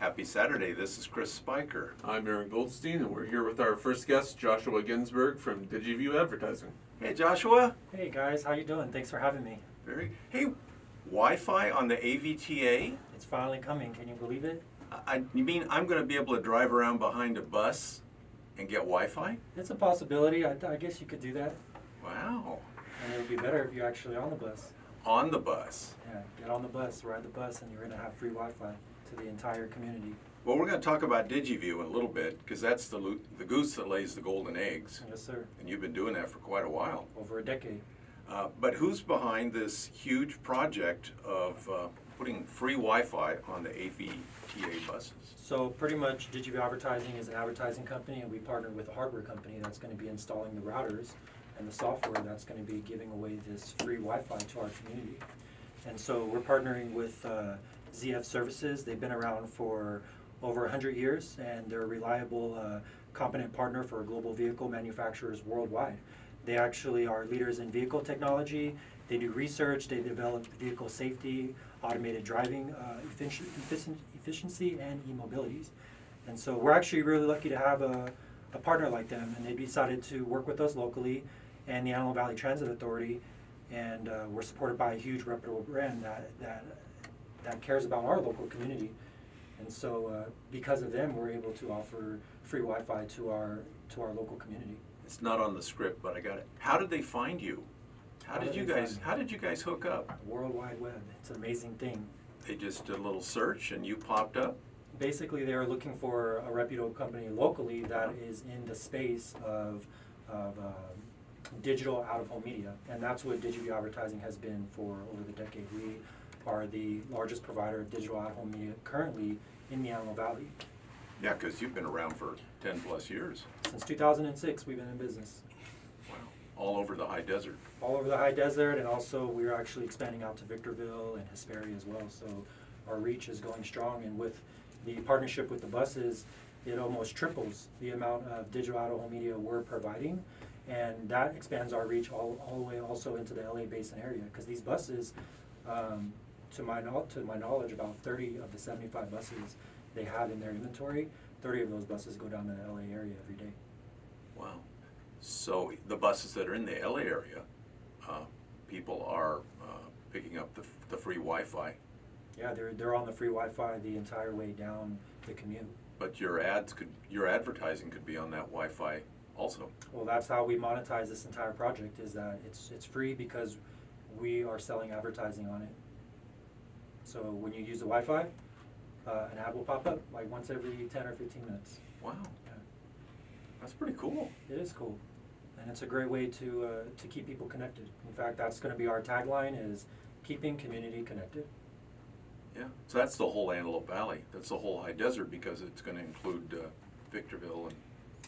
Happy Saturday. This is Chris Spiker. I'm Aaron Goldstein, and we're here with our first guest, Joshua Ginsberg from Digi-VUE Advertising. Hey, Joshua. Hey guys, how you doing? Thanks for having me. Hey, Wi-Fi on the AVTA? It's finally coming. Can you believe it? You mean I'm going to be able to drive around behind a bus and get Wi-Fi? It's a possibility. I guess you could do that. Wow. And it would be better if you're actually on the bus. On the bus? Yeah, get on the bus, ride the bus, and you're going to have free Wi-Fi to the entire community. Well, we're going to talk about Digi-VUE in a little bit because that's the goose that lays the golden eggs. Yes, sir. And you've been doing that for quite a while. Over a decade. But who's behind this huge project of putting free Wi-Fi on the AVTA buses? So pretty much Digi-VUE Advertising is an advertising company, and we partnered with a hardware company that's going to be installing the routers and the software that's going to be giving away this free Wi-Fi to our community. And so we're partnering with ZF Services. They've been around for over 100 years, and they're a reliable, competent partner for global vehicle manufacturers worldwide. They actually are leaders in vehicle technology. They do research, they develop vehicle safety, automated driving, efficiency, and e-mobilities. And so we're actually really lucky to have a partner like them, and they decided to work with us locally and the Antelope Valley Transit Authority, and we're supported by a huge reputable brand that cares about our local community. And so because of them, we're able to offer free Wi-Fi to our local community. It's not on the script, but I got it. How did they find you? How did you guys hook up? The World Wide Web. It's an amazing thing. They just did a little search and you popped up? Basically, they were looking for a reputable company locally that is in the space of digital out-of-home media, and that's what Digi-VUE Advertising has been for over the decade. We are the largest provider of digital out-of-home media currently in the Antelope Valley. Yeah, because you've been around for 10 plus years. Since 2006, we've been in business. Wow. All over the high desert. All over the high desert, and also we're actually expanding out to Victorville and Hesperia as well. So our reach is going strong, and with the partnership with the buses, it almost triples the amount of digital out-of-home media we're providing, and that expands our reach all the way also into the LA Basin area, because these buses, to my knowledge, about 30 of the 75 buses they have in their inventory, 30 of those buses go down to the LA area every day. Wow. So the buses that are in the LA area, people are picking up the free Wi-Fi. Yeah, they're on the free Wi-Fi the entire way down the commute. But your advertising could be on that Wi-Fi also. Well, that's how we monetize this entire project, is that it's free because we are selling advertising on it. So when you use the Wi-Fi, an ad will pop up like once every 10 or 15 minutes. Wow. Yeah. That's pretty cool. It is cool. And it's a great way to keep people connected. In fact, that's going to be our tagline, is keeping community connected. Yeah. So that's the whole Antelope Valley. That's the whole high desert, because it's going to include Victorville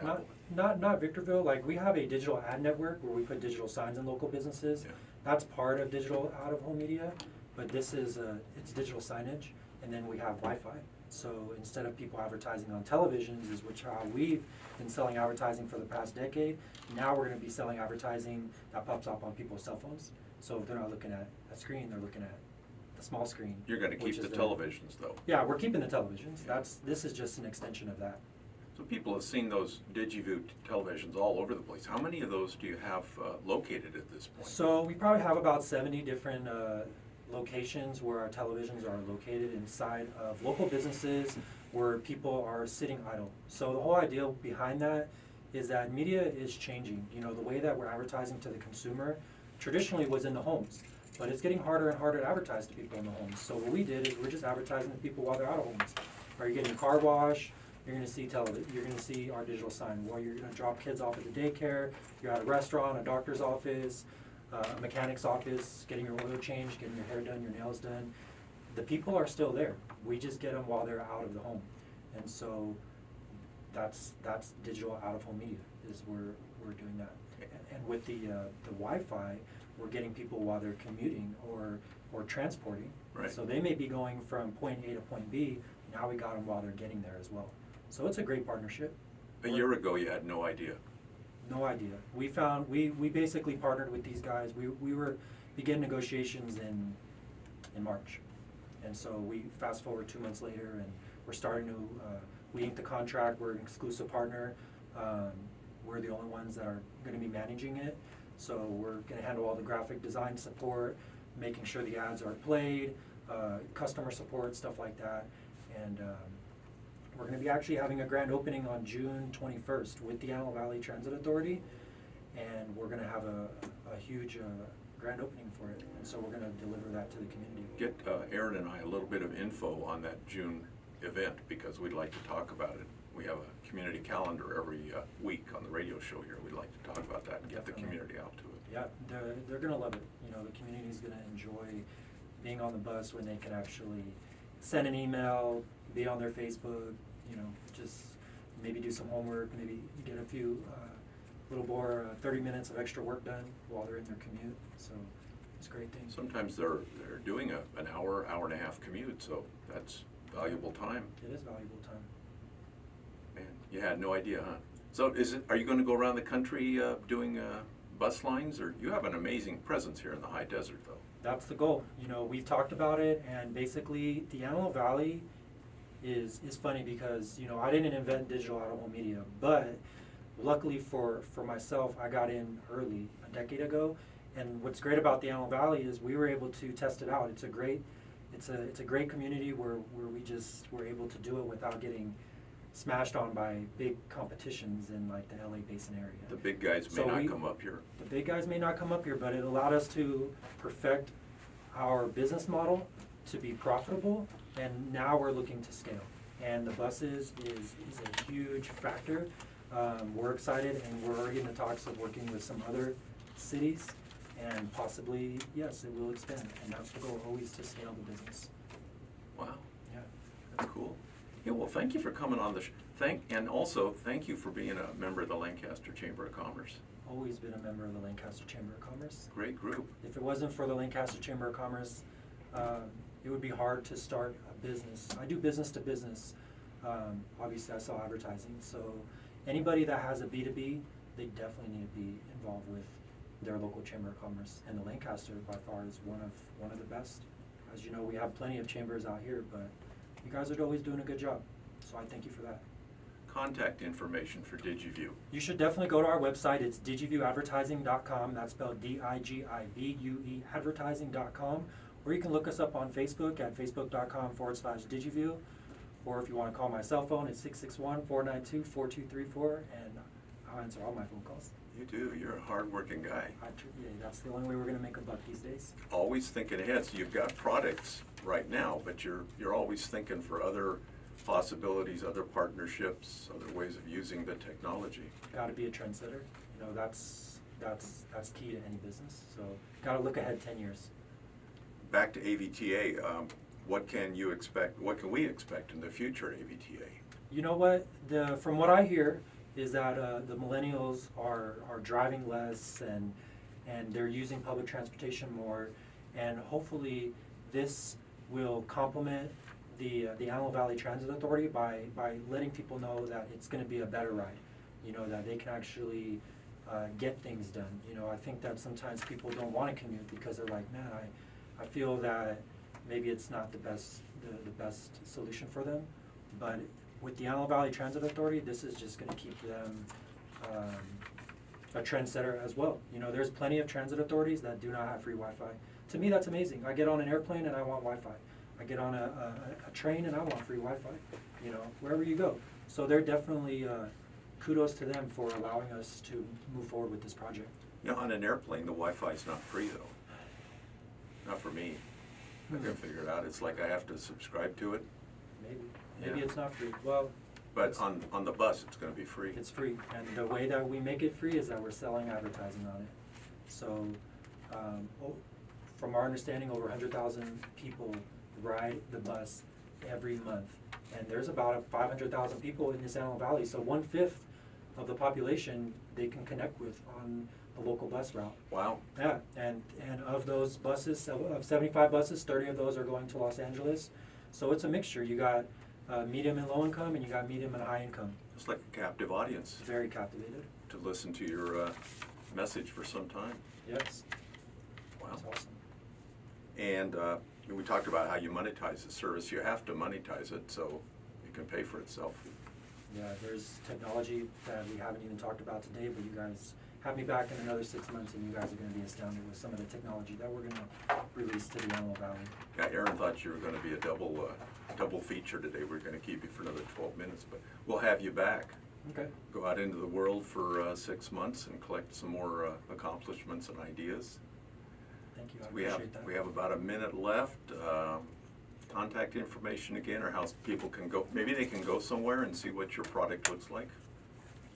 and Not Victorville. Like, we have a digital ad network where we put digital signs in local businesses. Yeah. That's part of digital out-of-home media, but this is it's digital signage, and then we have Wi-Fi. So instead of people advertising on televisions, which how we've been selling advertising for the past decade, now we're going to be selling advertising that pops up on people's cell phones. So if they're not looking at a screen, they're looking at a small screen. You're going to keep the televisions, though. Yeah, we're keeping the televisions. This is just an extension of that. So people have seen those Digi-VUE televisions all over the place. How many of those do you have located at this point? So we probably have about 70 different locations where our televisions are located inside of local businesses where people are sitting idle. So the whole idea behind that is that media is changing. You know, the way that we're advertising to the consumer traditionally was in the homes, but it's getting harder and harder to advertise to people in the homes. So what we did is we're just advertising to people while they're out of homes. Are you getting a car wash? You're going to see television. You're going to see our digital sign. While you're going to drop kids off at the daycare, you're at a restaurant, a doctor's office, a mechanic's office, getting your oil changed, getting your hair done, your nails done. The people are still there. We just get them while they're out of the home. And so that's digital out-of-home media, is we're doing that. And with the Wi-Fi, we're getting people while they're commuting or transporting. Right. So they may be going from point A to point B. Now we got them while they're getting there as well. So it's a great partnership. A year ago, you had no idea. No idea. We basically partnered with these guys. We were began negotiations in March, and so we fast forward 2 months later, and we're starting to, we inked the contract, we're an exclusive partner. We're the only ones that are gonna be managing it. So we're gonna handle all the graphic design support, making sure the ads are played, customer support, stuff like that. And we're gonna be actually having a grand opening on June 21st with the Antelope Valley Transit Authority. And we're gonna have a huge grand opening for it. And so we're gonna deliver that to the community. Get Aaron and I a little bit of info on that June event, because we'd like to talk about it. We have a community calendar every week on the radio show here. We'd like to talk about that and get the community out to it. Yeah, they're gonna love it. You know, the community's gonna enjoy being on the bus when they can actually send an email, be on their Facebook, you know, just maybe do some homework, maybe get a few little more 30 minutes of extra work done while they're in their commute. So it's a great thing. Sometimes they're doing an hour, hour and a half commute, so that's valuable time. It is valuable time. Man, you had no idea, huh? So are you gonna go around the country doing bus lines, or you have an amazing presence here in the high desert, though? That's the goal. You know, we've talked about it, and basically the Antelope Valley is funny because, you know, I didn't invent digital out-of-home media, but luckily for myself, I got in early, a decade ago. And what's great about the Antelope Valley is we were able to test it out. It's a great community where we just were able to do it without getting smashed on by big competitions in like the LA Basin area. The big guys may not come up here. The big guys may not come up here, but it allowed us to perfect our business model to be profitable, and now we're looking to scale. And the buses is a huge factor. We're excited, and we're already in the talks of working with some other cities, and possibly, yes, it will expand. And that's the goal, always to scale the business. Wow, Yeah. that's cool. Yeah, well, thank you for coming on the and also thank you for being a member of the Lancaster Chamber of Commerce. Always been a member of the Lancaster Chamber of Commerce. Great group. If it wasn't for the Lancaster Chamber of Commerce, it would be hard to start a business. I do business to business. Obviously, I sell advertising. So anybody that has a B2B, they definitely need to be involved with their local Chamber of Commerce. And the Lancaster, by far, is one of the best. As you know, we have plenty of chambers out here, but you guys are always doing a good job. So I thank you for that. Contact information for Digi-VUE. You should definitely go to our website. It's digivueadvertising.com. That's spelled DIGIVUE advertising.com. Or you can look us up on Facebook at facebook.com/Digi-VUE. Or if you want to call my cell phone, it's 661-492-4234, and I'll answer all my phone calls. You do. You're a hard-working guy. Yeah, that's the only way we're going to make a buck these days. Always thinking ahead. So you've got products right now, but you're always thinking for other possibilities, other partnerships, other ways of using the technology. Got to be a trendsetter. You know, that's key to any business. So got to look ahead 10 years. Back to AVTA. What can you expect? What can we expect in the future at AVTA? You know what? From what I hear is that the millennials are driving less and they're using public transportation more, and hopefully this will complement the Antelope Valley Transit Authority by letting people know that it's going to be a better ride. You know, that they can actually get things done. You know, I think that sometimes people don't want to commute because they're like, man, I feel that maybe it's not the best solution for them. But with the Antelope Valley Transit Authority, this is just going to keep them a trendsetter as well. You know, there's plenty of transit authorities that do not have free Wi-Fi. To me, that's amazing. I get on an airplane and I want Wi-Fi. I get on a train and I want free Wi-Fi, you know, wherever you go. So they're definitely, kudos to them for allowing us to move forward with this project. You know, on an airplane, the Wi-Fi is not free, though. Not for me. I can figure it out. It's like I have to subscribe to it. Maybe Yeah. it's not free. Well, But on the bus, it's going to be free. it's free, and the way that we make it free is that we're selling advertising on it. So, from our understanding, over 100,000 people ride the bus every month, and there's about 500,000 people in this Antelope Valley. So 1/5 of the population they can connect with on the local bus route. Wow. Yeah, and of those buses, of 75 buses, 30 of those are going to Los Angeles. So it's a mixture. You got medium and low income, and you got medium and high income. It's like a captive audience Very captivated. to listen to your message for some time. Yes. Wow. That's awesome. And we talked about how you monetize the service. You have to monetize it, so it can pay for itself. Yeah, there's technology that we haven't even talked about today, but you guys have me back in another 6 months and you guys are gonna be astounded with some of the technology that we're gonna release to the Antelope Valley. Yeah, Aaron thought you were gonna be a double feature today. We're gonna keep you for another 12 minutes, but we'll have you back. Okay. Go out into the world for 6 months and collect some more accomplishments and ideas. Thank you, I We appreciate that. have about a minute left. Contact information again, or how people can go, maybe they can go somewhere and see what your product looks like.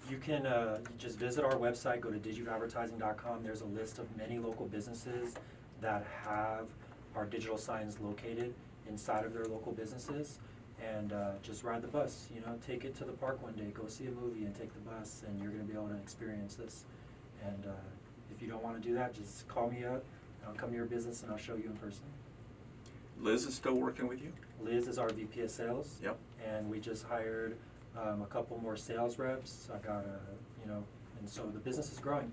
You can you just visit our website, go to digivaadvertising.com. There's a list of many local businesses that have our digital signs located inside of their local businesses. And just ride the bus, you know, take it to the park one day, go see a movie and take the bus, and you're gonna be able to experience this. And if you don't wanna do that, just call me up, I'll come to your business and I'll show you in person. Liz is still working with you? Liz is our VP of sales. Yep. And we just hired a couple more sales reps. I got you know, and so the business is growing.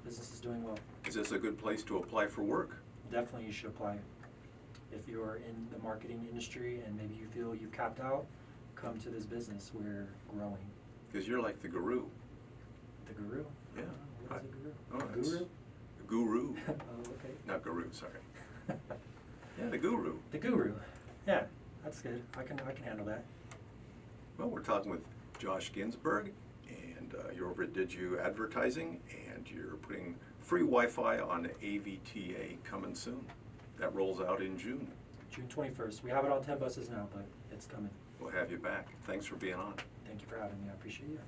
Business is doing well. Is this a good place to apply for work? Definitely you should apply. If you're in the marketing industry and maybe you feel you've capped out, come to this business. We're growing. Because you're like the guru. The guru? Yeah. What is a guru? Oh, A it's guru? The guru. Oh, okay. Not guru, sorry. Yeah, the guru. The guru. Yeah, that's good. I can handle that. Well, we're talking with Josh Ginsberg, and you're over at Digi-VUE Advertising, and you're putting free Wi-Fi on AVTA coming soon. That rolls out in June. June 21st. We have it on 10 buses now, but it's coming. We'll have you back. Thanks for being on. Thank you for having me. I appreciate you.